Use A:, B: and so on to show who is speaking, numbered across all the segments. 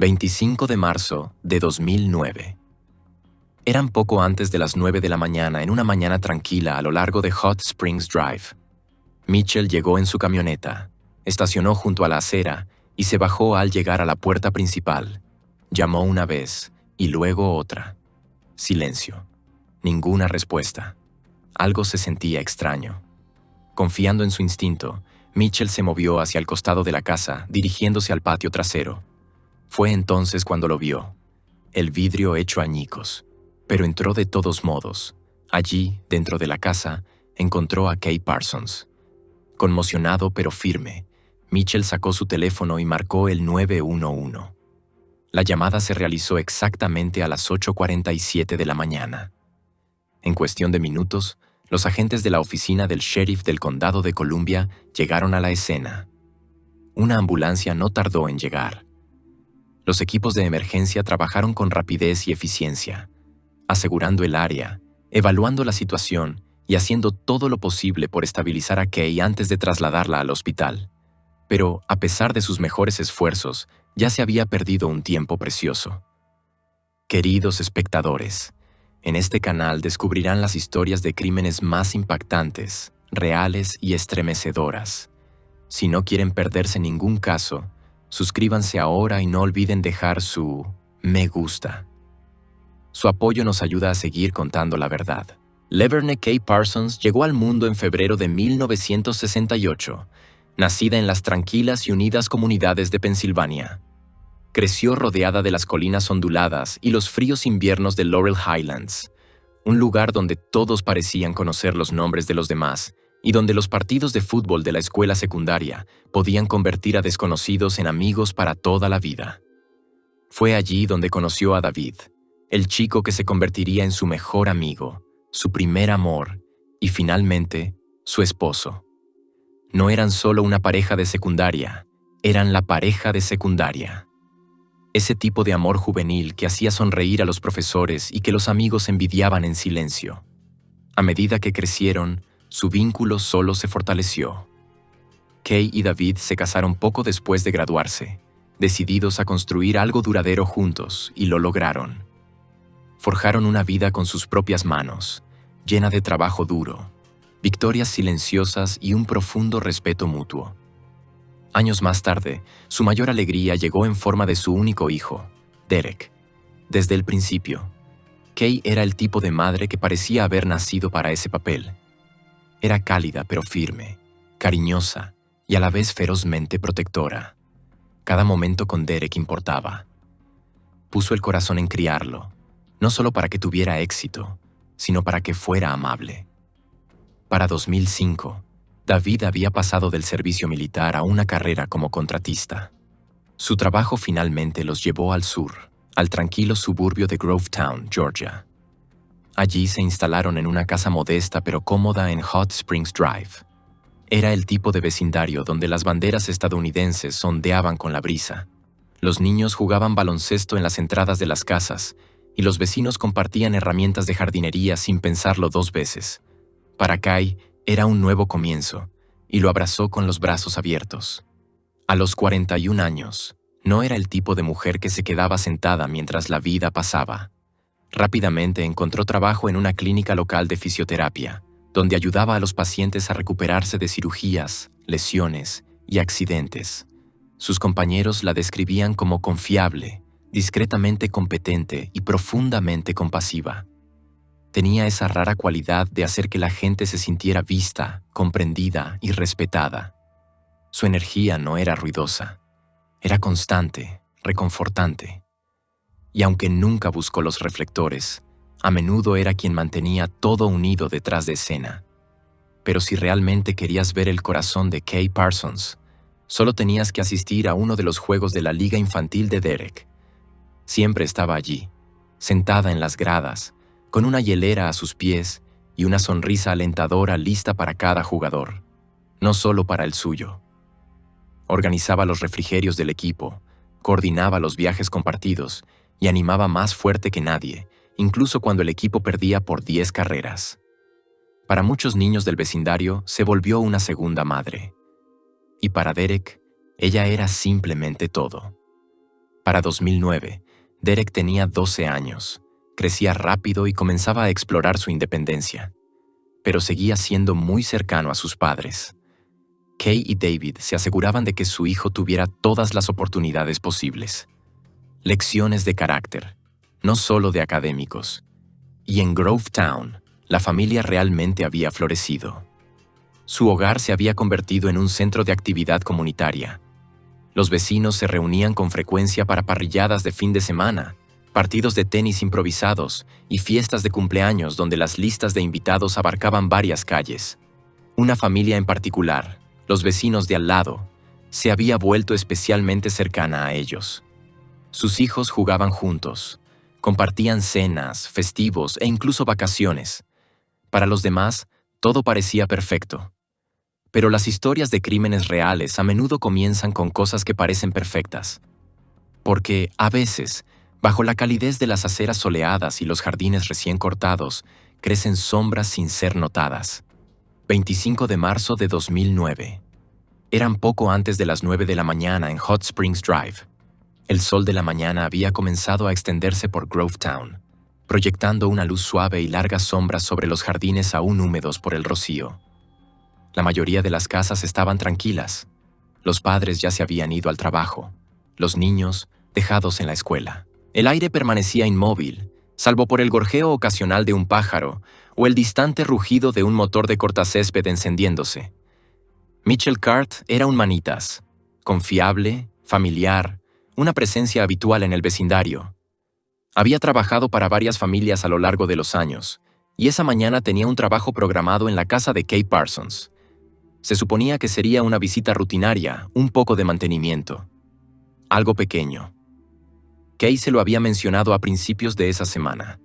A: 25 de marzo de 2009. Eran poco antes de las 9 de la mañana en una mañana tranquila a lo largo de Hot Springs Drive. Mitchell llegó en su camioneta, estacionó junto a la acera y se bajó al llegar a la puerta principal. Llamó una vez y luego otra. Silencio. Ninguna respuesta. Algo se sentía extraño. Confiando en su instinto, Mitchell se movió hacia el costado de la casa, dirigiéndose al patio trasero. Fue entonces cuando lo vio. El vidrio hecho añicos. Pero entró de todos modos. Allí, dentro de la casa, encontró a Kay Parsons. Conmocionado pero firme, Mitchell sacó su teléfono y marcó el 911. La llamada se realizó exactamente a las 8:47 de la mañana. En cuestión de minutos, los agentes de la oficina del sheriff del condado de Columbia llegaron a la escena. Una ambulancia no tardó en llegar. Los equipos de emergencia trabajaron con rapidez y eficiencia, asegurando el área, evaluando la situación y haciendo todo lo posible por estabilizar a Kay antes de trasladarla al hospital. Pero, a pesar de sus mejores esfuerzos, ya se había perdido un tiempo precioso. Queridos espectadores, en este canal descubrirán las historias de crímenes más impactantes, reales y estremecedoras. Si no quieren perderse ningún caso, suscríbanse ahora y no olviden dejar su me gusta. Su apoyo nos ayuda a seguir contando la verdad. Laverne Kay Parsons llegó al mundo en febrero de 1968, nacida en las tranquilas y unidas comunidades de Pensilvania. Creció rodeada de las colinas onduladas y los fríos inviernos de Laurel Highlands, un lugar donde todos parecían conocer los nombres de los demás y donde los partidos de fútbol de la escuela secundaria podían convertir a desconocidos en amigos para toda la vida. Fue allí donde conoció a David, el chico que se convertiría en su mejor amigo, su primer amor y finalmente su esposo. No eran solo una pareja de secundaria, eran la pareja de secundaria. Ese tipo de amor juvenil que hacía sonreír a los profesores y que los amigos envidiaban en silencio. A medida que crecieron, su vínculo solo se fortaleció. Kay y David se casaron poco después de graduarse, decididos a construir algo duradero juntos, y lo lograron. Forjaron una vida con sus propias manos, llena de trabajo duro, victorias silenciosas y un profundo respeto mutuo. Años más tarde, su mayor alegría llegó en forma de su único hijo, Derek. Desde el principio, Kay era el tipo de madre que parecía haber nacido para ese papel. Era cálida pero firme, cariñosa y a la vez ferozmente protectora. Cada momento con Derek importaba. Puso el corazón en criarlo, no solo para que tuviera éxito, sino para que fuera amable. Para 2005, David había pasado del servicio militar a una carrera como contratista. Su trabajo finalmente los llevó al sur, al tranquilo suburbio de Grovetown, Georgia. Allí se instalaron en una casa modesta pero cómoda en Hot Springs Drive. Era el tipo de vecindario donde las banderas estadounidenses ondeaban con la brisa. Los niños jugaban baloncesto en las entradas de las casas y los vecinos compartían herramientas de jardinería sin pensarlo dos veces. Para Kay era un nuevo comienzo y lo abrazó con los brazos abiertos. A los 41 años, no era el tipo de mujer que se quedaba sentada mientras la vida pasaba. Rápidamente encontró trabajo en una clínica local de fisioterapia, donde ayudaba a los pacientes a recuperarse de cirugías, lesiones y accidentes. Sus compañeros la describían como confiable, discretamente competente y profundamente compasiva. Tenía esa rara cualidad de hacer que la gente se sintiera vista, comprendida y respetada. Su energía no era ruidosa, era constante, reconfortante. Y aunque nunca buscó los reflectores, a menudo era quien mantenía todo unido detrás de escena. Pero si realmente querías ver el corazón de Kay Parsons, solo tenías que asistir a uno de los juegos de la liga infantil de Derek. Siempre estaba allí, sentada en las gradas, con una hielera a sus pies y una sonrisa alentadora lista para cada jugador, no solo para el suyo. Organizaba los refrigerios del equipo, coordinaba los viajes compartidos y animaba más fuerte que nadie, incluso cuando el equipo perdía por 10 carreras. Para muchos niños del vecindario se volvió una segunda madre. Y para Derek, ella era simplemente todo. Para 2009, Derek tenía 12 años, crecía rápido y comenzaba a explorar su independencia, pero seguía siendo muy cercano a sus padres. Kay y David se aseguraban de que su hijo tuviera todas las oportunidades posibles. Lecciones de carácter, no solo de académicos. Y en Grovetown, la familia realmente había florecido. Su hogar se había convertido en un centro de actividad comunitaria. Los vecinos se reunían con frecuencia para parrilladas de fin de semana, partidos de tenis improvisados y fiestas de cumpleaños donde las listas de invitados abarcaban varias calles. Una familia en particular, los vecinos de al lado, se había vuelto especialmente cercana a ellos. Sus hijos jugaban juntos, compartían cenas, festivos e incluso vacaciones. Para los demás, todo parecía perfecto. Pero las historias de crímenes reales a menudo comienzan con cosas que parecen perfectas. Porque, a veces, bajo la calidez de las aceras soleadas y los jardines recién cortados, crecen sombras sin ser notadas. 25 de marzo de 2009. Eran poco antes de las 9 de la mañana en Hot Springs Drive. El sol de la mañana había comenzado a extenderse por Grovetown, proyectando una luz suave y largas sombras sobre los jardines aún húmedos por el rocío. La mayoría de las casas estaban tranquilas. Los padres ya se habían ido al trabajo, los niños dejados en la escuela. El aire permanecía inmóvil, salvo por el gorjeo ocasional de un pájaro o el distante rugido de un motor de cortacésped encendiéndose. Mitchell Cart era un manitas, confiable, familiar, una presencia habitual en el vecindario. Había trabajado para varias familias a lo largo de los años, y esa mañana tenía un trabajo programado en la casa de Kay Parsons. Se suponía que sería una visita rutinaria, un poco de mantenimiento. Algo pequeño. Kay se lo había mencionado a principios de esa semana.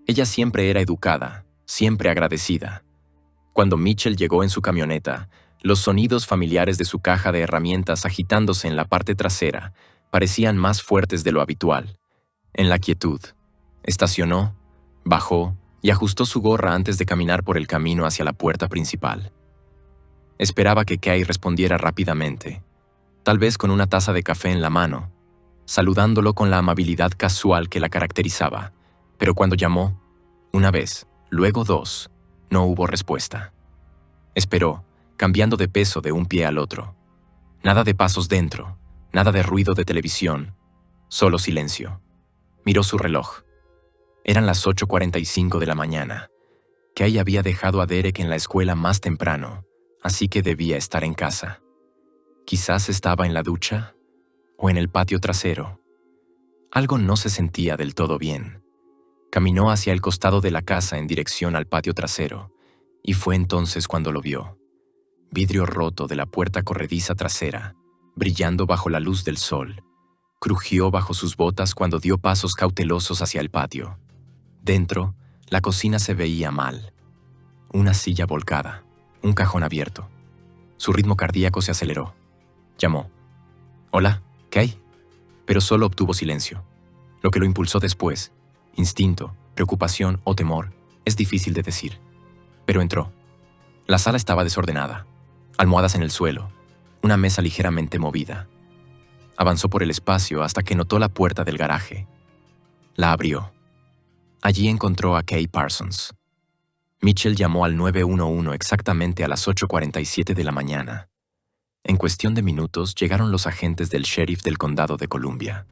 A: Ella siempre era educada, siempre agradecida. Cuando Mitchell llegó en su camioneta, los sonidos familiares de su caja de herramientas agitándose en la parte trasera parecían más fuertes de lo habitual. En la quietud, estacionó, bajó y ajustó su gorra antes de caminar por el camino hacia la puerta principal. Esperaba que Kay respondiera rápidamente, tal vez con una taza de café en la mano, saludándolo con la amabilidad casual que la caracterizaba, pero cuando llamó, una vez, luego dos, no hubo respuesta. Esperó, cambiando de peso de un pie al otro. Nada de pasos dentro, nada de ruido de televisión, solo silencio. Miró su reloj. Eran las 8:45 de la mañana. Kay había dejado a Derek en la escuela más temprano, así que debía estar en casa. Quizás estaba en la ducha o en el patio trasero. Algo no se sentía del todo bien. Caminó hacia el costado de la casa en dirección al patio trasero, y fue entonces cuando lo vio. Vidrio roto de la puerta corrediza trasera, brillando bajo la luz del sol. Crujió bajo sus botas cuando dio pasos cautelosos hacia el patio. Dentro, la cocina se veía mal. Una silla volcada, un cajón abierto. Su ritmo cardíaco se aceleró. Llamó. «Hola, Kay», pero solo obtuvo silencio. Lo que lo impulsó después, instinto, preocupación o temor, es difícil de decir. Pero entró. La sala estaba desordenada. Almohadas en el suelo, una mesa ligeramente movida. Avanzó por el espacio hasta que notó la puerta del garaje. La abrió. Allí encontró a Kay Parsons. Mitchell llamó al 911 exactamente a las 8:47 de la mañana. En cuestión de minutos llegaron los agentes del sheriff del condado de Columbia.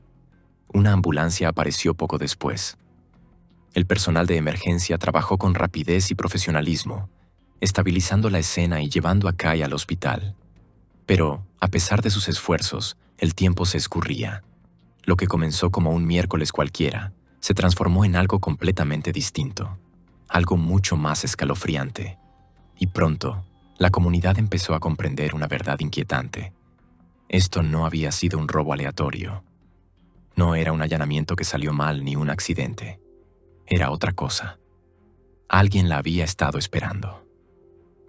A: Una ambulancia apareció poco después. El personal de emergencia trabajó con rapidez y profesionalismo, estabilizando la escena y llevando a Kay al hospital. Pero, a pesar de sus esfuerzos, el tiempo se escurría. Lo que comenzó como un miércoles cualquiera, se transformó en algo completamente distinto, algo mucho más escalofriante. Y pronto, la comunidad empezó a comprender una verdad inquietante. Esto no había sido un robo aleatorio. No era un allanamiento que salió mal ni un accidente. Era otra cosa. Alguien la había estado esperando.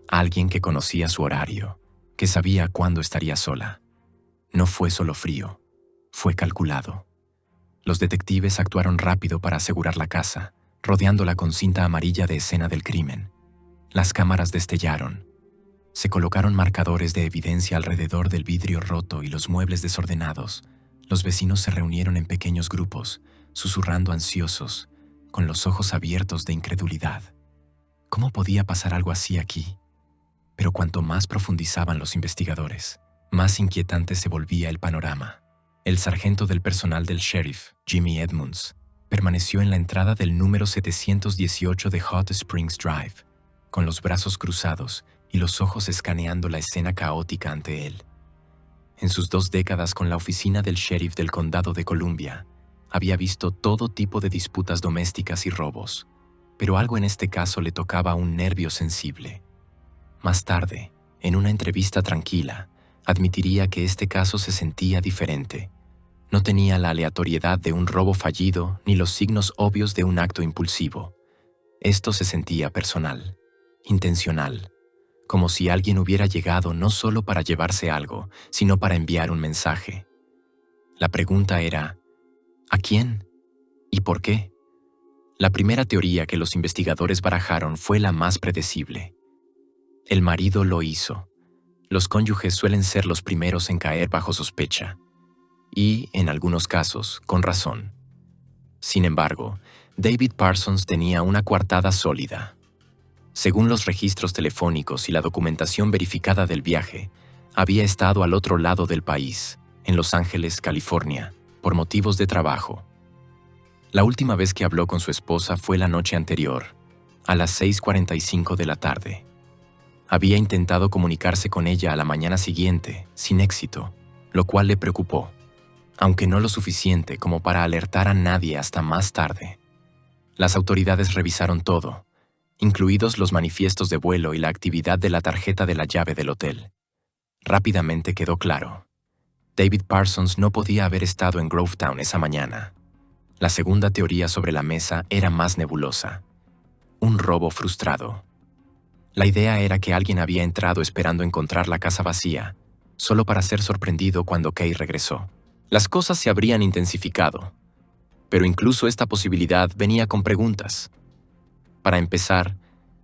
A: Alguien que conocía su horario, que sabía cuándo estaría sola. No fue solo frío, fue calculado. Los detectives actuaron rápido para asegurar la casa, rodeándola con cinta amarilla de escena del crimen. Las cámaras destellaron. Se colocaron marcadores de evidencia alrededor del vidrio roto y los muebles desordenados, Los vecinos se reunieron en pequeños grupos, susurrando ansiosos, con los ojos abiertos de incredulidad. ¿Cómo podía pasar algo así aquí? Pero cuanto más profundizaban los investigadores, más inquietante se volvía el panorama. El sargento del personal del sheriff, Jimmy Edmonds, permaneció en la entrada del número 718 de Hot Springs Drive, con los brazos cruzados y los ojos escaneando la escena caótica ante él. En sus 2 décadas con la oficina del sheriff del condado de Columbia, había visto todo tipo de disputas domésticas y robos, pero algo en este caso le tocaba un nervio sensible. Más tarde, en una entrevista tranquila, admitiría que este caso se sentía diferente. No tenía la aleatoriedad de un robo fallido ni los signos obvios de un acto impulsivo. Esto se sentía personal, intencional, como si alguien hubiera llegado no solo para llevarse algo, sino para enviar un mensaje. La pregunta era, ¿a quién? ¿Y por qué? La primera teoría que los investigadores barajaron fue la más predecible. El marido lo hizo. Los cónyuges suelen ser los primeros en caer bajo sospecha. Y, en algunos casos, con razón. Sin embargo, David Parsons tenía una coartada sólida. Según los registros telefónicos y la documentación verificada del viaje, había estado al otro lado del país, en Los Ángeles, California, por motivos de trabajo. La última vez que habló con su esposa fue la noche anterior, a las 6:45 de la tarde. Había intentado comunicarse con ella a la mañana siguiente, sin éxito, lo cual le preocupó, aunque no lo suficiente como para alertar a nadie hasta más tarde. Las autoridades revisaron todo, incluidos los manifiestos de vuelo y la actividad de la tarjeta de la llave del hotel. Rápidamente quedó claro. David Parsons no podía haber estado en Grovetown esa mañana. La segunda teoría sobre la mesa era más nebulosa. Un robo frustrado. La idea era que alguien había entrado esperando encontrar la casa vacía, solo para ser sorprendido cuando Kay regresó. Las cosas se habrían intensificado, pero incluso esta posibilidad venía con preguntas. Para empezar,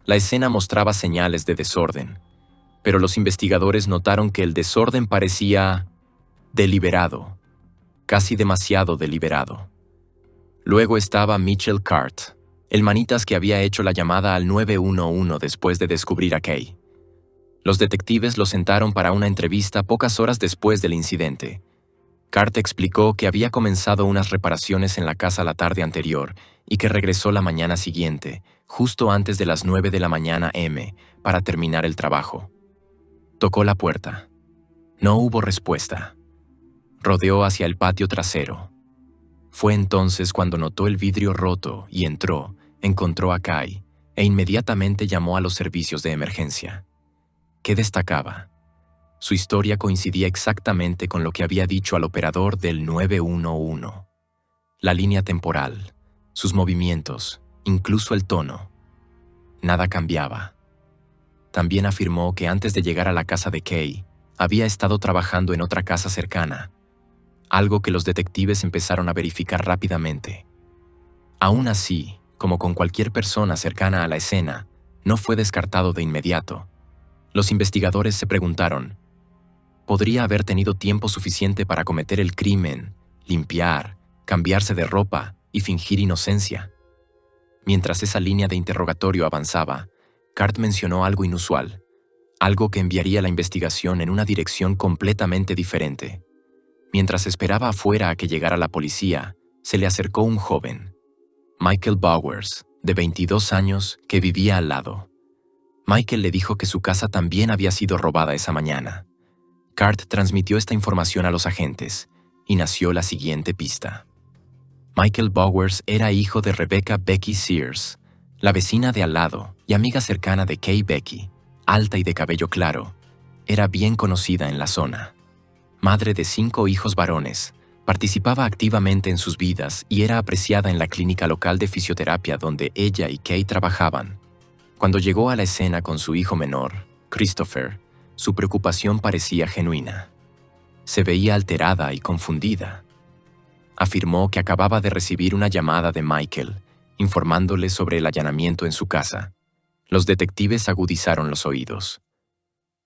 A: la escena mostraba señales de desorden, pero los investigadores notaron que el desorden parecía deliberado, casi demasiado deliberado. Luego estaba Mitchell Cart, el manitas que había hecho la llamada al 911 después de descubrir a Kay. Los detectives lo sentaron para una entrevista pocas horas después del incidente. Cart explicó que había comenzado unas reparaciones en la casa la tarde anterior y que regresó la mañana siguiente, justo antes de las 9 de la mañana m, para terminar el trabajo. Tocó la puerta. No hubo respuesta. Rodeó hacia el patio trasero. Fue entonces cuando notó el vidrio roto y entró, encontró a Kay e inmediatamente llamó a los servicios de emergencia. ¿Qué destacaba? Su historia coincidía exactamente con lo que había dicho al operador del 911. La línea temporal, sus movimientos, incluso el tono. Nada cambiaba. También afirmó que antes de llegar a la casa de Kay, había estado trabajando en otra casa cercana, algo que los detectives empezaron a verificar rápidamente. Aún así, como con cualquier persona cercana a la escena, no fue descartado de inmediato. Los investigadores se preguntaron, ¿podría haber tenido tiempo suficiente para cometer el crimen, limpiar, cambiarse de ropa y fingir inocencia? Mientras esa línea de interrogatorio avanzaba, Cart mencionó algo inusual, algo que enviaría la investigación en una dirección completamente diferente. Mientras esperaba afuera a que llegara la policía, se le acercó un joven, Michael Bowers, de 22 años, que vivía al lado. Michael le dijo que su casa también había sido robada esa mañana. Cart transmitió esta información a los agentes, y nació la siguiente pista. Michael Bowers era hijo de Rebecca Becky Sears, la vecina de al lado y amiga cercana de Kay Becky, alta y de cabello claro. Era bien conocida en la zona. Madre de 5 hijos varones, participaba activamente en sus vidas y era apreciada en la clínica local de fisioterapia donde ella y Kay trabajaban. Cuando llegó a la escena con su hijo menor, Christopher, su preocupación parecía genuina. Se veía alterada y confundida. Afirmó que acababa de recibir una llamada de Michael, informándole sobre el allanamiento en su casa. Los detectives agudizaron los oídos.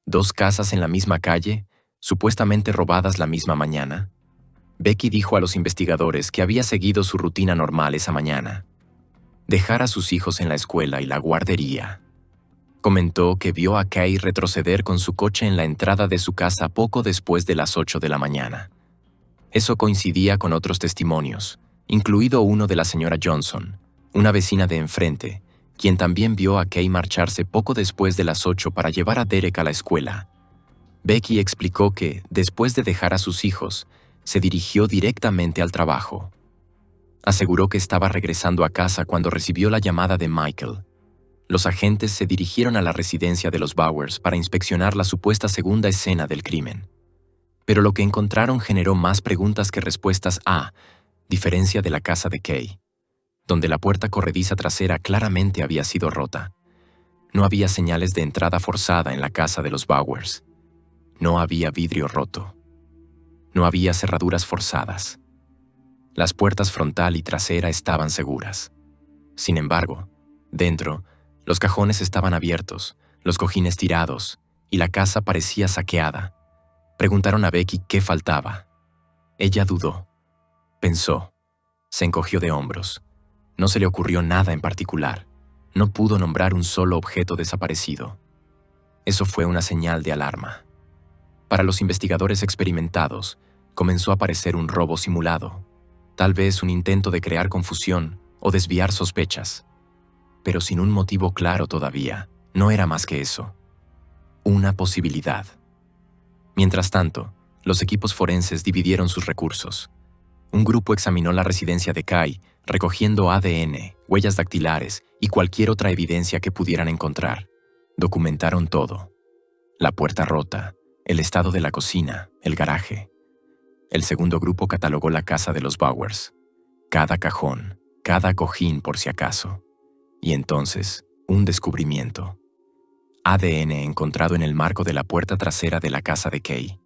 A: 2 casas en la misma calle, supuestamente robadas la misma mañana. Becky dijo a los investigadores que había seguido su rutina normal esa mañana: dejar a sus hijos en la escuela y la guardería. Comentó que vio a Kay retroceder con su coche en la entrada de su casa poco después de las 8 de la mañana. Eso coincidía con otros testimonios, incluido uno de la señora Johnson, una vecina de enfrente, quien también vio a Kay marcharse poco después de las 8 para llevar a Derek a la escuela. Becky explicó que, después de dejar a sus hijos, se dirigió directamente al trabajo. Aseguró que estaba regresando a casa cuando recibió la llamada de Michael. Los agentes se dirigieron a la residencia de los Bowers para inspeccionar la supuesta segunda escena del crimen. Pero lo que encontraron generó más preguntas que respuestas a diferencia de la casa de Kay, donde la puerta corrediza trasera claramente había sido rota. No había señales de entrada forzada en la casa de los Bowers. No había vidrio roto. No había cerraduras forzadas. Las puertas frontal y trasera estaban seguras. Sin embargo, dentro, los cajones estaban abiertos, los cojines tirados, y la casa parecía saqueada. Preguntaron a Becky qué faltaba. Ella dudó. Pensó. Se encogió de hombros. No se le ocurrió nada en particular. No pudo nombrar un solo objeto desaparecido. Eso fue una señal de alarma. Para los investigadores experimentados, comenzó a parecer un robo simulado, tal vez un intento de crear confusión o desviar sospechas. Pero sin un motivo claro todavía, no era más que eso. Una posibilidad. Mientras tanto, los equipos forenses dividieron sus recursos. Un grupo examinó la residencia de Kay, recogiendo ADN, huellas dactilares y cualquier otra evidencia que pudieran encontrar. Documentaron todo. La puerta rota, el estado de la cocina, el garaje. El segundo grupo catalogó la casa de los Bowers. Cada cajón, cada cojín por si acaso. Y entonces, un descubrimiento. ADN encontrado en el marco de la puerta trasera de la casa de Kay.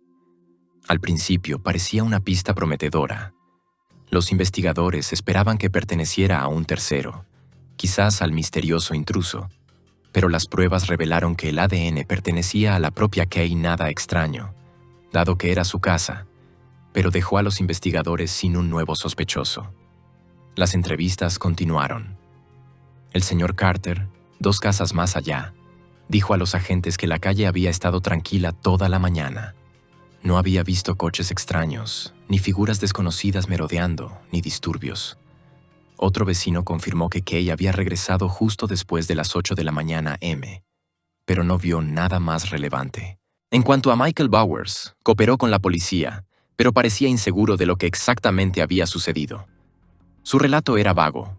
A: Al principio parecía una pista prometedora. Los investigadores esperaban que perteneciera a un tercero, quizás al misterioso intruso, pero las pruebas revelaron que el ADN pertenecía a la propia Kay, nada extraño, dado que era su casa, pero dejó a los investigadores sin un nuevo sospechoso. Las entrevistas continuaron. El señor Carter, 2 casas más allá, dijo a los agentes que la calle había estado tranquila toda la mañana. No había visto coches extraños, ni figuras desconocidas merodeando, ni disturbios. Otro vecino confirmó que Kay había regresado justo después de las 8 de la mañana m, pero no vio nada más relevante. En cuanto a Michael Bowers, cooperó con la policía, pero parecía inseguro de lo que exactamente había sucedido. Su relato era vago.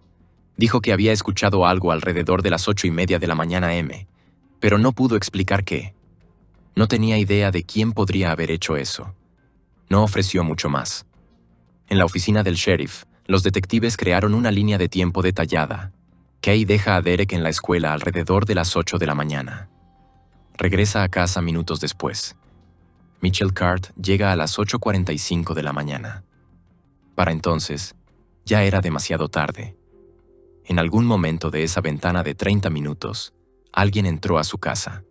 A: Dijo que había escuchado algo alrededor de las 8:30 de la mañana m, pero no pudo explicar qué. No tenía idea de quién podría haber hecho eso. No ofreció mucho más. En la oficina del sheriff, los detectives crearon una línea de tiempo detallada. Kay deja a Derek en la escuela alrededor de las 8 de la mañana. Regresa a casa minutos después. Mitchell Cart llega a las 8:45 de la mañana. Para entonces, ya era demasiado tarde. En algún momento de esa ventana de 30 minutos, alguien entró a su casa.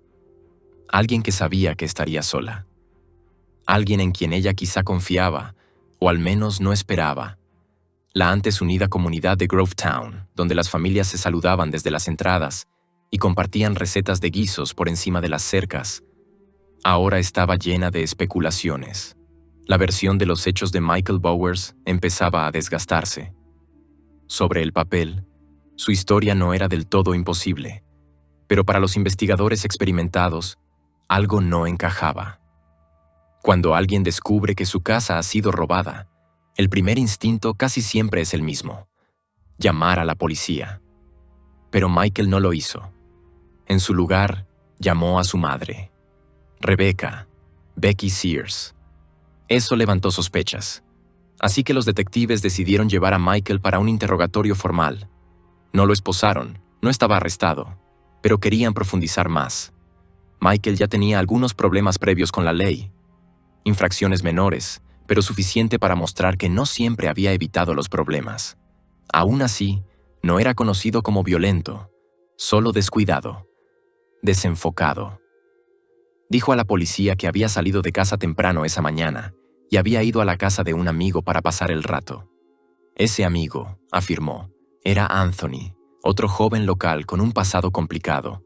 A: Alguien que sabía que estaría sola. Alguien en quien ella quizá confiaba, o al menos no esperaba. La antes unida comunidad de Grovetown, donde las familias se saludaban desde las entradas y compartían recetas de guisos por encima de las cercas, ahora estaba llena de especulaciones. La versión de los hechos de Michael Bowers empezaba a desgastarse. Sobre el papel, su historia no era del todo imposible, pero para los investigadores experimentados, algo no encajaba. Cuando alguien descubre que su casa ha sido robada, el primer instinto casi siempre es el mismo: llamar a la policía. Pero Michael no lo hizo. En su lugar, llamó a su madre, Rebecca, Becky Sears. Eso levantó sospechas, así que los detectives decidieron llevar a Michael para un interrogatorio formal. No lo esposaron, no estaba arrestado, pero querían profundizar más. Michael ya tenía algunos problemas previos con la ley. Infracciones menores, pero suficiente para mostrar que no siempre había evitado los problemas. Aún así, no era conocido como violento, solo descuidado, desenfocado. Dijo a la policía que había salido de casa temprano esa mañana y había ido a la casa de un amigo para pasar el rato. Ese amigo, afirmó, era Anthony, otro joven local con un pasado complicado.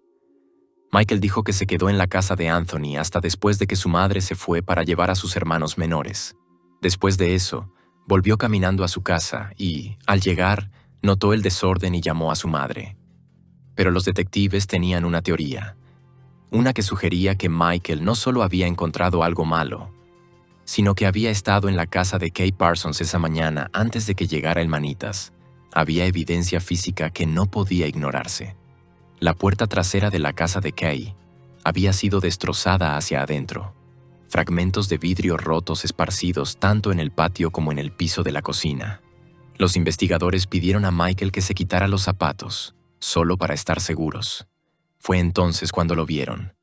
A: Michael dijo que se quedó en la casa de Anthony hasta después de que su madre se fue para llevar a sus hermanos menores. Después de eso, volvió caminando a su casa y, al llegar, notó el desorden y llamó a su madre. Pero los detectives tenían una teoría, una que sugería que Michael no solo había encontrado algo malo, sino que había estado en la casa de Kay Parsons esa mañana antes de que llegara el manitas. Había evidencia física que no podía ignorarse. La puerta trasera de la casa de Kay había sido destrozada hacia adentro. Fragmentos de vidrio rotos esparcidos tanto en el patio como en el piso de la cocina. Los investigadores pidieron a Michael que se quitara los zapatos, solo para estar seguros. Fue entonces cuando lo vieron.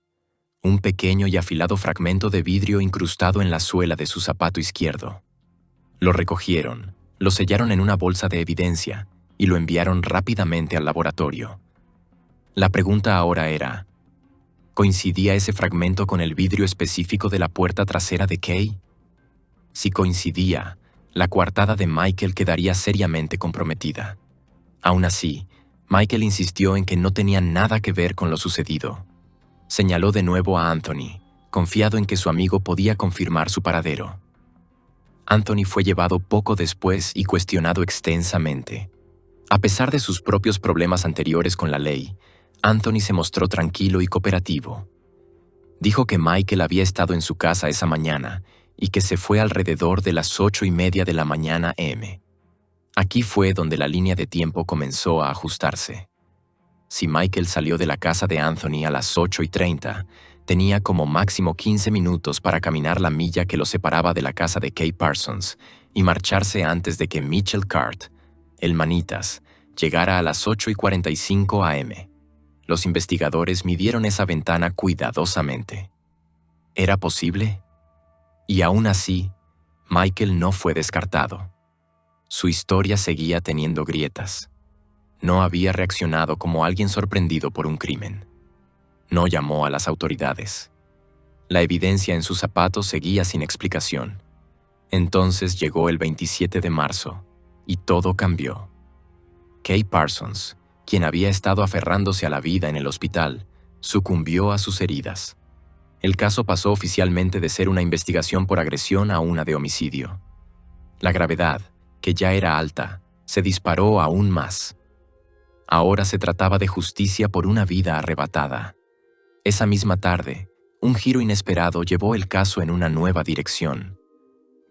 A: Un pequeño y afilado fragmento de vidrio incrustado en la suela de su zapato izquierdo. Lo recogieron, lo sellaron en una bolsa de evidencia y lo enviaron rápidamente al laboratorio. La pregunta ahora era, ¿coincidía ese fragmento con el vidrio específico de la puerta trasera de Kay? Si coincidía, la coartada de Michael quedaría seriamente comprometida. Aún así, Michael insistió en que no tenía nada que ver con lo sucedido. Señaló de nuevo a Anthony, confiado en que su amigo podía confirmar su paradero. Anthony fue llevado poco después y cuestionado extensamente. A pesar de sus propios problemas anteriores con la ley, Anthony se mostró tranquilo y cooperativo. Dijo que Michael había estado en su casa esa mañana y que se fue alrededor de las 8:30 de la mañana m. Aquí fue donde la línea de tiempo comenzó a ajustarse. Si Michael salió de la casa de Anthony a las 8:30, tenía como máximo 15 minutos para caminar la milla que lo separaba de la casa de Kay Parsons y marcharse antes de que Mitchell Cart, el manitas, llegara a las 8:45 am. Los investigadores midieron esa ventana cuidadosamente. ¿Era posible? Y aún así, Michael no fue descartado. Su historia seguía teniendo grietas. No había reaccionado como alguien sorprendido por un crimen. No llamó a las autoridades. La evidencia en sus zapatos seguía sin explicación. Entonces llegó el 27 de marzo y todo cambió. Kay Parsons, quien había estado aferrándose a la vida en el hospital, sucumbió a sus heridas. El caso pasó oficialmente de ser una investigación por agresión a una de homicidio. La gravedad, que ya era alta, se disparó aún más. Ahora se trataba de justicia por una vida arrebatada. Esa misma tarde, un giro inesperado llevó el caso en una nueva dirección.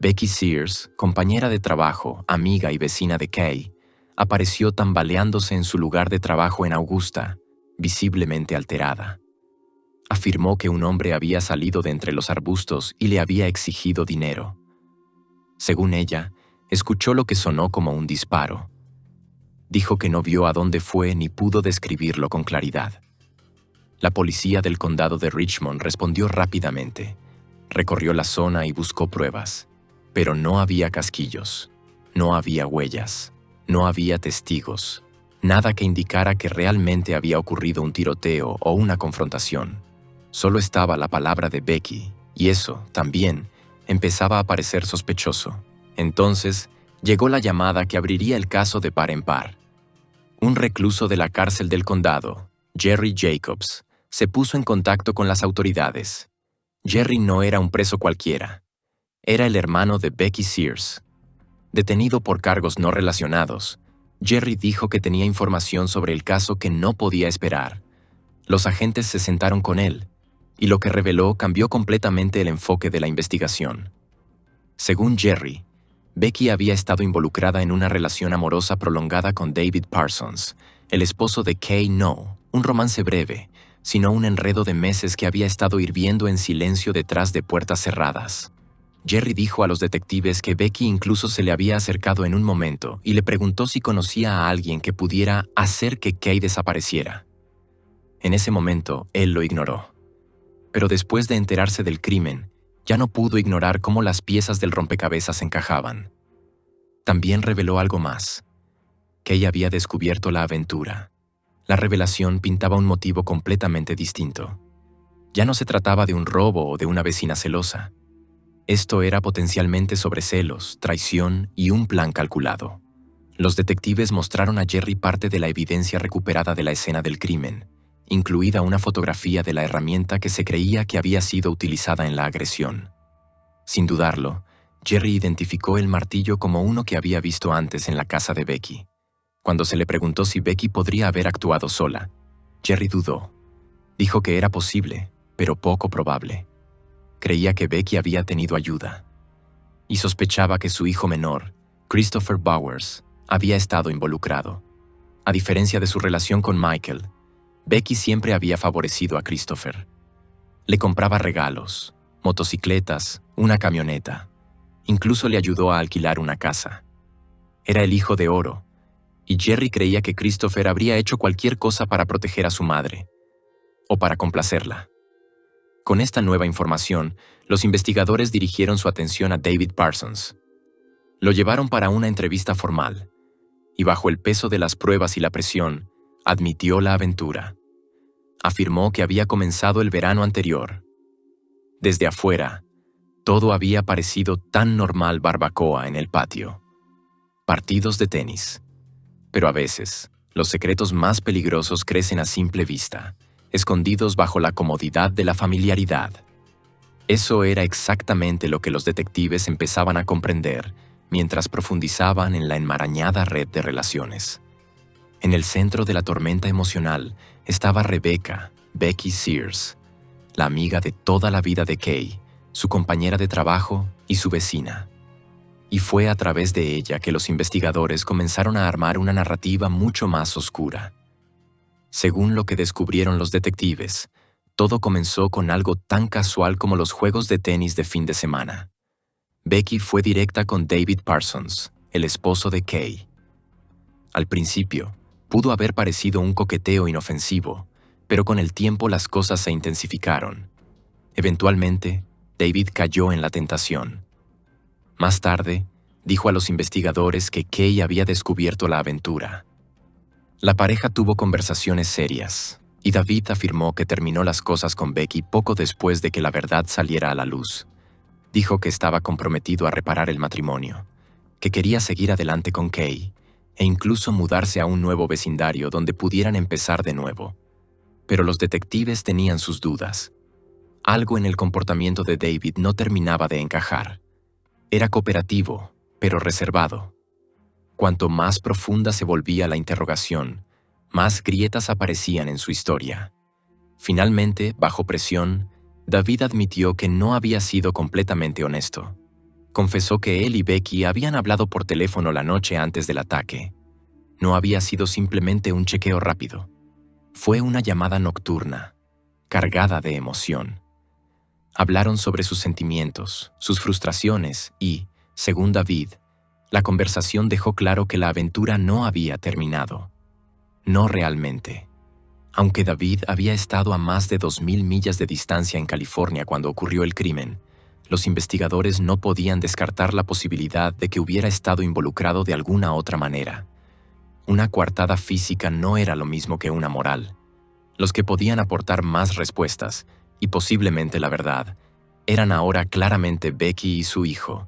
A: Becky Sears, compañera de trabajo, amiga y vecina de Kay, apareció tambaleándose en su lugar de trabajo en Augusta, visiblemente alterada. Afirmó que un hombre había salido de entre los arbustos y le había exigido dinero. Según ella, escuchó lo que sonó como un disparo. Dijo que no vio a dónde fue ni pudo describirlo con claridad. La policía del condado de Richmond respondió rápidamente. Recorrió la zona y buscó pruebas, pero no había casquillos, no había huellas, no había testigos, nada que indicara que realmente había ocurrido un tiroteo o una confrontación. Solo estaba la palabra de Becky, y eso, también, empezaba a parecer sospechoso. Entonces, llegó la llamada que abriría el caso de par en par. Un recluso de la cárcel del condado, Jerry Jacobs, se puso en contacto con las autoridades. Jerry no era un preso cualquiera. Era el hermano de Becky Sears. Detenido por cargos no relacionados, Jerry dijo que tenía información sobre el caso que no podía esperar. Los agentes se sentaron con él, y lo que reveló cambió completamente el enfoque de la investigación. Según Jerry, Becky había estado involucrada en una relación amorosa prolongada con David Parsons, el esposo de Kay. No un romance breve, sino un enredo de meses que había estado hirviendo en silencio detrás de puertas cerradas. Jerry dijo a los detectives que Becky incluso se le había acercado en un momento y le preguntó si conocía a alguien que pudiera hacer que Kay desapareciera. En ese momento, él lo ignoró. Pero después de enterarse del crimen, ya no pudo ignorar cómo las piezas del rompecabezas encajaban. También reveló algo más. Kay había descubierto la aventura. La revelación pintaba un motivo completamente distinto. Ya no se trataba de un robo o de una vecina celosa. Esto era potencialmente sobre celos, traición y un plan calculado. Los detectives mostraron a Jerry parte de la evidencia recuperada de la escena del crimen, incluida una fotografía de la herramienta que se creía que había sido utilizada en la agresión. Sin dudarlo, Jerry identificó el martillo como uno que había visto antes en la casa de Becky. Cuando se le preguntó si Becky podría haber actuado sola, Jerry dudó. Dijo que era posible, pero poco probable. Creía que Becky había tenido ayuda. Y sospechaba que su hijo menor, Christopher Bowers, había estado involucrado. A diferencia de su relación con Michael, Becky siempre había favorecido a Christopher. Le compraba regalos, motocicletas, una camioneta. Incluso le ayudó a alquilar una casa. Era el hijo de oro, y Jerry creía que Christopher habría hecho cualquier cosa para proteger a su madre, o para complacerla. Con esta nueva información, los investigadores dirigieron su atención a David Parsons. Lo llevaron para una entrevista formal, y bajo el peso de las pruebas y la presión, admitió la aventura. Afirmó que había comenzado el verano anterior. Desde afuera, todo había parecido tan normal: barbacoa en el patio, partidos de tenis. Pero a veces, los secretos más peligrosos crecen a simple vista, escondidos bajo la comodidad de la familiaridad. Eso era exactamente lo que los detectives empezaban a comprender mientras profundizaban en la enmarañada red de relaciones. En el centro de la tormenta emocional estaba Rebecca, Becky Sears, la amiga de toda la vida de Kay, su compañera de trabajo y su vecina. Y fue a través de ella que los investigadores comenzaron a armar una narrativa mucho más oscura. Según lo que descubrieron los detectives, todo comenzó con algo tan casual como los juegos de tenis de fin de semana. Becky fue directa con David Parsons, el esposo de Kay. Al principio, pudo haber parecido un coqueteo inofensivo, pero con el tiempo las cosas se intensificaron. Eventualmente, David cayó en la tentación. Más tarde, dijo a los investigadores que Kay había descubierto la aventura. La pareja tuvo conversaciones serias, y David afirmó que terminó las cosas con Becky poco después de que la verdad saliera a la luz. Dijo que estaba comprometido a reparar el matrimonio, que quería seguir adelante con Kay, e incluso mudarse a un nuevo vecindario donde pudieran empezar de nuevo. Pero los detectives tenían sus dudas. Algo en el comportamiento de David no terminaba de encajar. Era cooperativo, pero reservado. Cuanto más profunda se volvía la interrogación, más grietas aparecían en su historia. Finalmente, bajo presión, David admitió que no había sido completamente honesto. Confesó que él y Becky habían hablado por teléfono la noche antes del ataque. No había sido simplemente un chequeo rápido. Fue una llamada nocturna, cargada de emoción. Hablaron sobre sus sentimientos, sus frustraciones y, según David, la conversación dejó claro que la aventura no había terminado. No realmente. Aunque David había estado a más de 2,000 millas de distancia en California cuando ocurrió el crimen, los investigadores no podían descartar la posibilidad de que hubiera estado involucrado de alguna otra manera. Una coartada física no era lo mismo que una moral. Los que podían aportar más respuestas, y posiblemente la verdad, eran ahora claramente Becky y su hijo,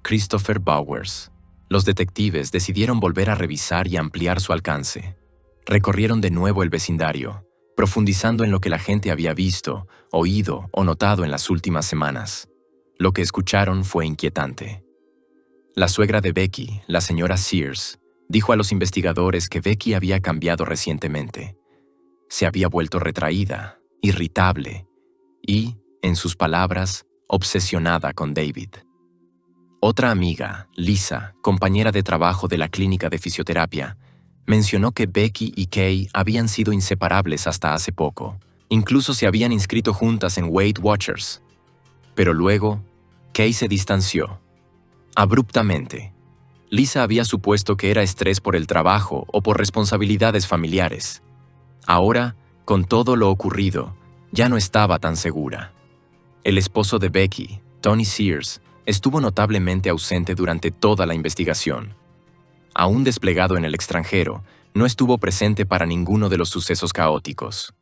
A: Christopher Bowers. Los detectives decidieron volver a revisar y ampliar su alcance. Recorrieron de nuevo el vecindario, profundizando en lo que la gente había visto, oído o notado en las últimas semanas. Lo que escucharon fue inquietante. La suegra de Becky, la señora Sears, dijo a los investigadores que Becky había cambiado recientemente. Se había vuelto retraída, irritable y, en sus palabras, obsesionada con David. Otra amiga, Lisa, compañera de trabajo de la clínica de fisioterapia, mencionó que Becky y Kay habían sido inseparables hasta hace poco. Incluso se habían inscrito juntas en Weight Watchers. Pero luego, Kay se distanció. Abruptamente. Lisa había supuesto que era estrés por el trabajo o por responsabilidades familiares. Ahora, con todo lo ocurrido, ya no estaba tan segura. El esposo de Becky, Tony Sears, estuvo notablemente ausente durante toda la investigación. Aún desplegado en el extranjero, no estuvo presente para ninguno de los sucesos caóticos.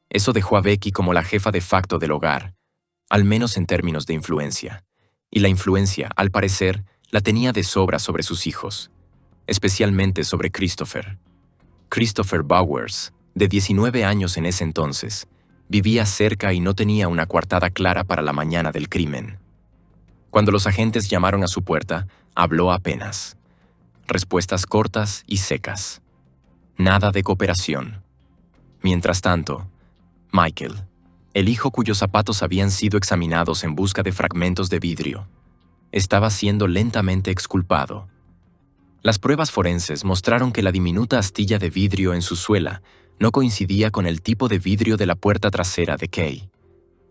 A: Eso dejó a Becky como la jefa de facto del hogar, al menos en términos de influencia, y la influencia, al parecer, la tenía de sobra sobre sus hijos, especialmente sobre Christopher. Christopher Bowers, de 19 años en ese entonces, vivía cerca y no tenía una coartada clara para la mañana del crimen. Cuando los agentes llamaron a su puerta, habló apenas. Respuestas cortas y secas. Nada de cooperación. Mientras tanto, Michael, el hijo cuyos zapatos habían sido examinados en busca de fragmentos de vidrio, estaba siendo lentamente exculpado. Las pruebas forenses mostraron que la diminuta astilla de vidrio en su suela no coincidía con el tipo de vidrio de la puerta trasera de Kay.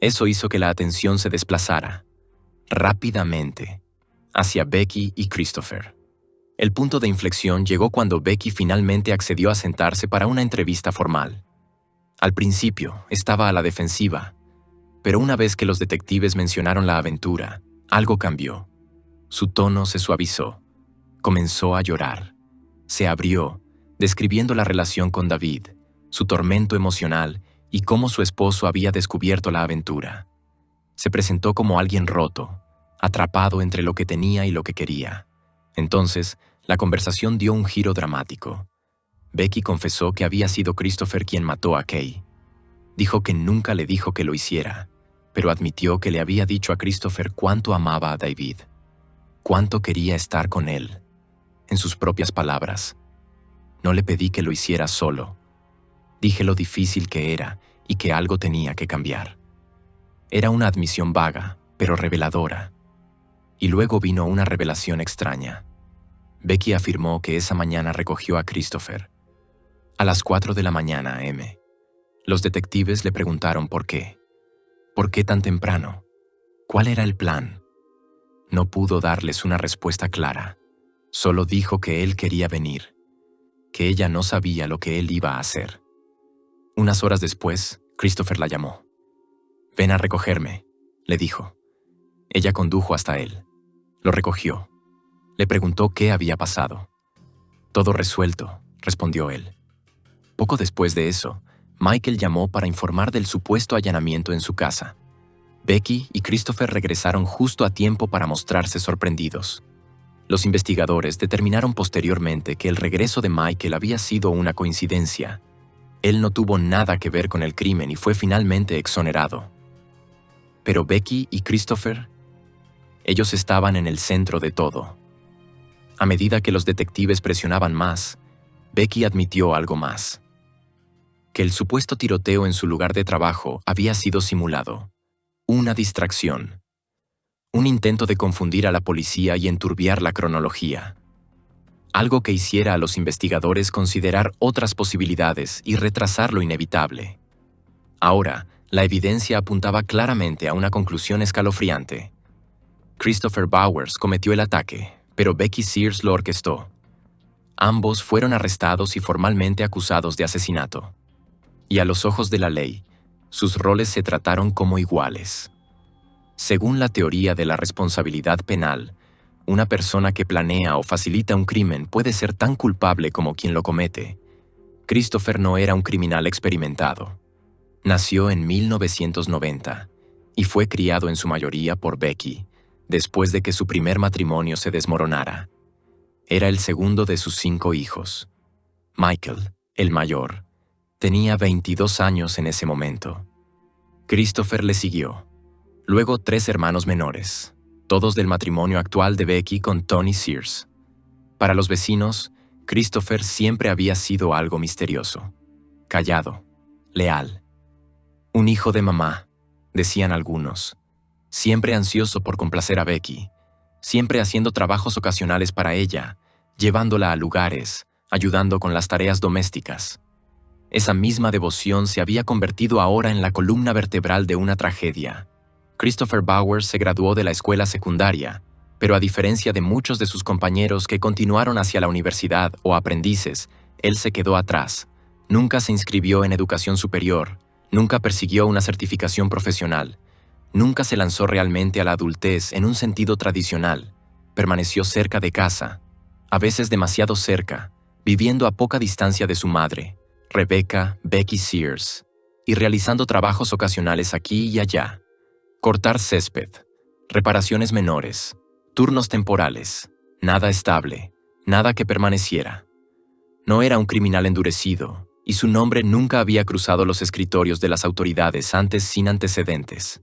A: Eso hizo que la atención se desplazara, rápidamente, hacia Becky y Christopher. El punto de inflexión llegó cuando Becky finalmente accedió a sentarse para una entrevista formal. Al principio, estaba a la defensiva, pero una vez que los detectives mencionaron la aventura, algo cambió. Su tono se suavizó. Comenzó a llorar. Se abrió, describiendo la relación con David, su tormento emocional y cómo su esposo había descubierto la aventura. Se presentó como alguien roto, atrapado entre lo que tenía y lo que quería. Entonces, la conversación dio un giro dramático. Becky confesó que había sido Christopher quien mató a Kay. Dijo que nunca le dijo que lo hiciera, pero admitió que le había dicho a Christopher cuánto amaba a David, cuánto quería estar con él. En sus propias palabras, no le pedí que lo hiciera solo. Dije lo difícil que era y que algo tenía que cambiar. Era una admisión vaga, pero reveladora. Y luego vino una revelación extraña. Becky afirmó que esa mañana recogió a Christopher. A las 4 de la mañana a.m. Los detectives le preguntaron por qué. ¿Por qué tan temprano? ¿Cuál era el plan? No pudo darles una respuesta clara. Solo dijo que él quería venir, que ella no sabía lo que él iba a hacer. Unas horas después, Christopher la llamó. «Ven a recogerme», le dijo. Ella condujo hasta él. Lo recogió. Le preguntó qué había pasado. «Todo resuelto», respondió él. Poco después de eso, Michael llamó para informar del supuesto allanamiento en su casa. Becky y Christopher regresaron justo a tiempo para mostrarse sorprendidos. Los investigadores determinaron posteriormente que el regreso de Michael había sido una coincidencia. Él no tuvo nada que ver con el crimen y fue finalmente exonerado. Pero Becky y Christopher, ellos estaban en el centro de todo. A medida que los detectives presionaban más, Becky admitió algo más. Que el supuesto tiroteo en su lugar de trabajo había sido simulado. Una distracción. Un intento de confundir a la policía y enturbiar la cronología. Algo que hiciera a los investigadores considerar otras posibilidades y retrasar lo inevitable. Ahora, la evidencia apuntaba claramente a una conclusión escalofriante. Christopher Bowers cometió el ataque, pero Becky Sears lo orquestó. Ambos fueron arrestados y formalmente acusados de asesinato. Y a los ojos de la ley, sus roles se trataron como iguales. Según la teoría de la responsabilidad penal, una persona que planea o facilita un crimen puede ser tan culpable como quien lo comete. Christopher no era un criminal experimentado. Nació en 1990 y fue criado en su mayoría por Becky, después de que su primer matrimonio se desmoronara. Era el segundo de sus 5 hijos. Michael, el mayor, tenía 22 años en ese momento. Christopher le siguió. Luego 3 hermanos menores, todos del matrimonio actual de Becky con Tony Sears. Para los vecinos, Christopher siempre había sido algo misterioso. Callado, leal. Un hijo de mamá, decían algunos. Siempre ansioso por complacer a Becky. Siempre haciendo trabajos ocasionales para ella, llevándola a lugares, ayudando con las tareas domésticas. Esa misma devoción se había convertido ahora en la columna vertebral de una tragedia. Christopher Bowers se graduó de la escuela secundaria, pero a diferencia de muchos de sus compañeros que continuaron hacia la universidad o aprendices, él se quedó atrás. Nunca se inscribió en educación superior, nunca persiguió una certificación profesional, nunca se lanzó realmente a la adultez en un sentido tradicional. Permaneció cerca de casa, a veces demasiado cerca, viviendo a poca distancia de su madre, Rebecca Becky Sears, y realizando trabajos ocasionales aquí y allá. Cortar césped, reparaciones menores, turnos temporales, nada estable, nada que permaneciera. No era un criminal endurecido, y su nombre nunca había cruzado los escritorios de las autoridades antes sin antecedentes,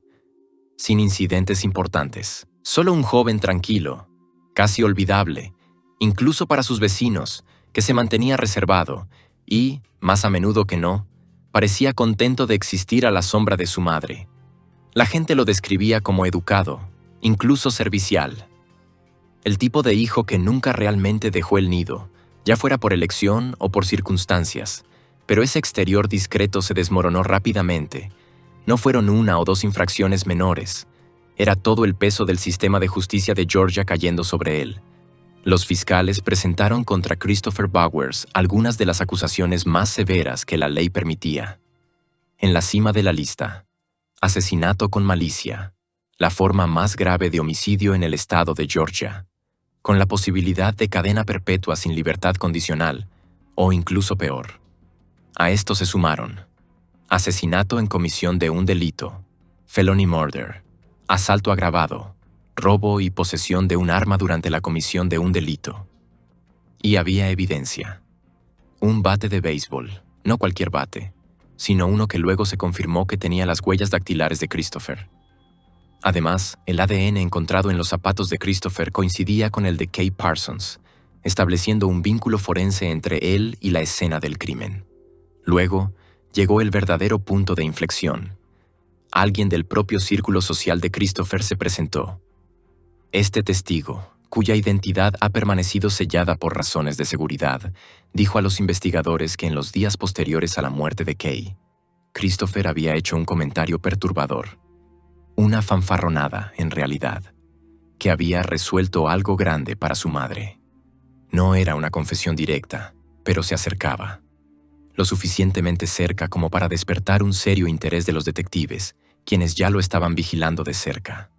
A: sin incidentes importantes. Solo un joven tranquilo, casi olvidable, incluso para sus vecinos, que se mantenía reservado y, más a menudo que no, parecía contento de existir a la sombra de su madre. La gente lo describía como educado, incluso servicial. El tipo de hijo que nunca realmente dejó el nido, ya fuera por elección o por circunstancias, pero ese exterior discreto se desmoronó rápidamente. No fueron 1 o 2 infracciones menores. Era todo el peso del sistema de justicia de Georgia cayendo sobre él. Los fiscales presentaron contra Christopher Bowers algunas de las acusaciones más severas que la ley permitía. En la cima de la lista, asesinato con malicia, la forma más grave de homicidio en el estado de Georgia, con la posibilidad de cadena perpetua sin libertad condicional, o incluso peor. A esto se sumaron asesinato en comisión de un delito, felony murder, asalto agravado, robo y posesión de un arma durante la comisión de un delito. Y había evidencia. Un bate de béisbol, no cualquier bate, sino uno que luego se confirmó que tenía las huellas dactilares de Christopher. Además, el ADN encontrado en los zapatos de Christopher coincidía con el de Kay Parsons, estableciendo un vínculo forense entre él y la escena del crimen. Luego, llegó el verdadero punto de inflexión. Alguien del propio círculo social de Christopher se presentó. Este testigo, cuya identidad ha permanecido sellada por razones de seguridad, dijo a los investigadores que en los días posteriores a la muerte de Kay, Christopher había hecho un comentario perturbador. Una fanfarronada, en realidad, que había resuelto algo grande para su madre. No era una confesión directa, pero se acercaba. Lo suficientemente cerca como para despertar un serio interés de los detectives, quienes ya lo estaban vigilando de cerca.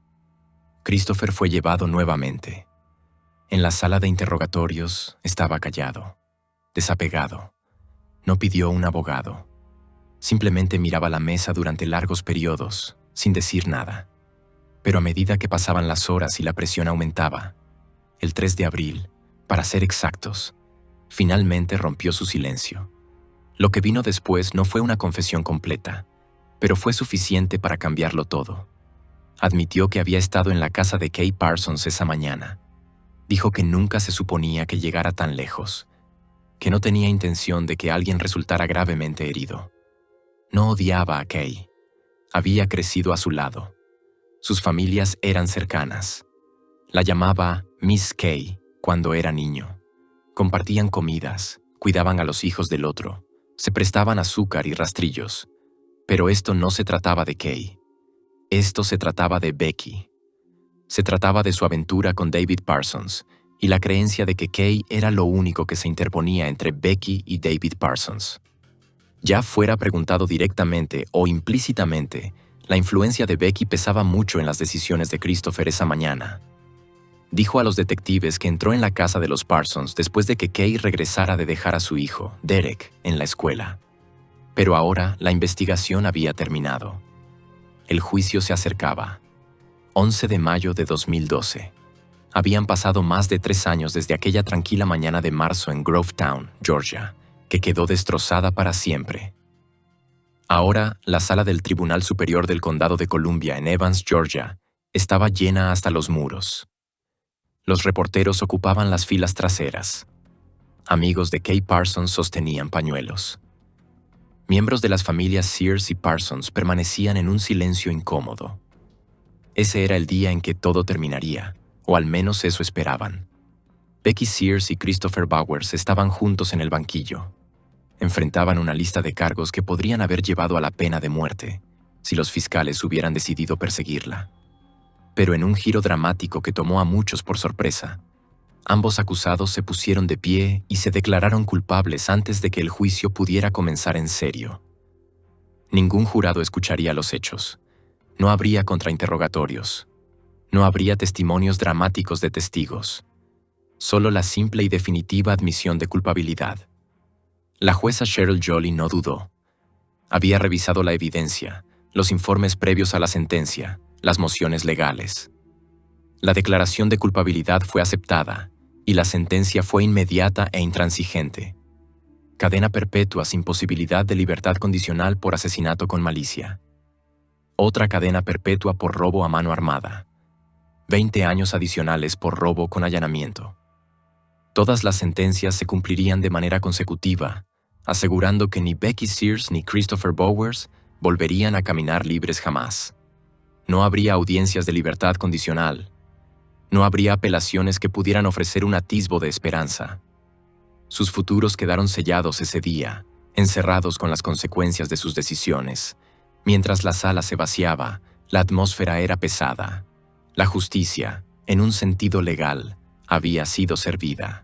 A: Christopher fue llevado nuevamente. En la sala de interrogatorios estaba callado, desapegado. No pidió un abogado. Simplemente miraba la mesa durante largos periodos, sin decir nada. Pero a medida que pasaban las horas y la presión aumentaba, el 3 de abril, para ser exactos, finalmente rompió su silencio. Lo que vino después no fue una confesión completa, pero fue suficiente para cambiarlo todo. Admitió que había estado en la casa de Kay Parsons esa mañana. Dijo que nunca se suponía que llegara tan lejos, que no tenía intención de que alguien resultara gravemente herido. No odiaba a Kay. Había crecido a su lado. Sus familias eran cercanas. La llamaba Miss Kay cuando era niño. Compartían comidas, cuidaban a los hijos del otro, se prestaban azúcar y rastrillos. Pero esto no se trataba de Kay. Esto se trataba de Becky. Se trataba de su aventura con David Parsons y la creencia de que Kay era lo único que se interponía entre Becky y David Parsons. Ya fuera preguntado directamente o implícitamente, la influencia de Becky pesaba mucho en las decisiones de Christopher esa mañana. Dijo a los detectives que entró en la casa de los Parsons después de que Kay regresara de dejar a su hijo, Derek, en la escuela. Pero ahora la investigación había terminado. El juicio se acercaba. 11 de mayo de 2012. Habían pasado más de 3 años desde aquella tranquila mañana de marzo en Grovetown, Georgia, que quedó destrozada para siempre. Ahora, la sala del Tribunal Superior del Condado de Columbia en Evans, Georgia, estaba llena hasta los muros. Los reporteros ocupaban las filas traseras. Amigos de Kay Parsons sostenían pañuelos. Miembros de las familias Sears y Parsons permanecían en un silencio incómodo. Ese era el día en que todo terminaría, o al menos eso esperaban. Becky Sears y Christopher Bowers estaban juntos en el banquillo. Enfrentaban una lista de cargos que podrían haber llevado a la pena de muerte, si los fiscales hubieran decidido perseguirla. Pero en un giro dramático que tomó a muchos por sorpresa, ambos acusados se pusieron de pie y se declararon culpables antes de que el juicio pudiera comenzar en serio. Ningún jurado escucharía los hechos. No habría contrainterrogatorios. No habría testimonios dramáticos de testigos. Solo la simple y definitiva admisión de culpabilidad. La jueza Cheryl Jolly no dudó. Había revisado la evidencia, los informes previos a la sentencia, las mociones legales. La declaración de culpabilidad fue aceptada y la sentencia fue inmediata e intransigente. Cadena perpetua sin posibilidad de libertad condicional por asesinato con malicia. Otra cadena perpetua por robo a mano armada. 20 años adicionales por robo con allanamiento. Todas las sentencias se cumplirían de manera consecutiva, asegurando que ni Becky Sears ni Christopher Bowers volverían a caminar libres jamás. No habría audiencias de libertad condicional. No habría apelaciones que pudieran ofrecer un atisbo de esperanza. Sus futuros quedaron sellados ese día, encerrados con las consecuencias de sus decisiones. Mientras la sala se vaciaba, la atmósfera era pesada. La justicia, en un sentido legal, había sido servida.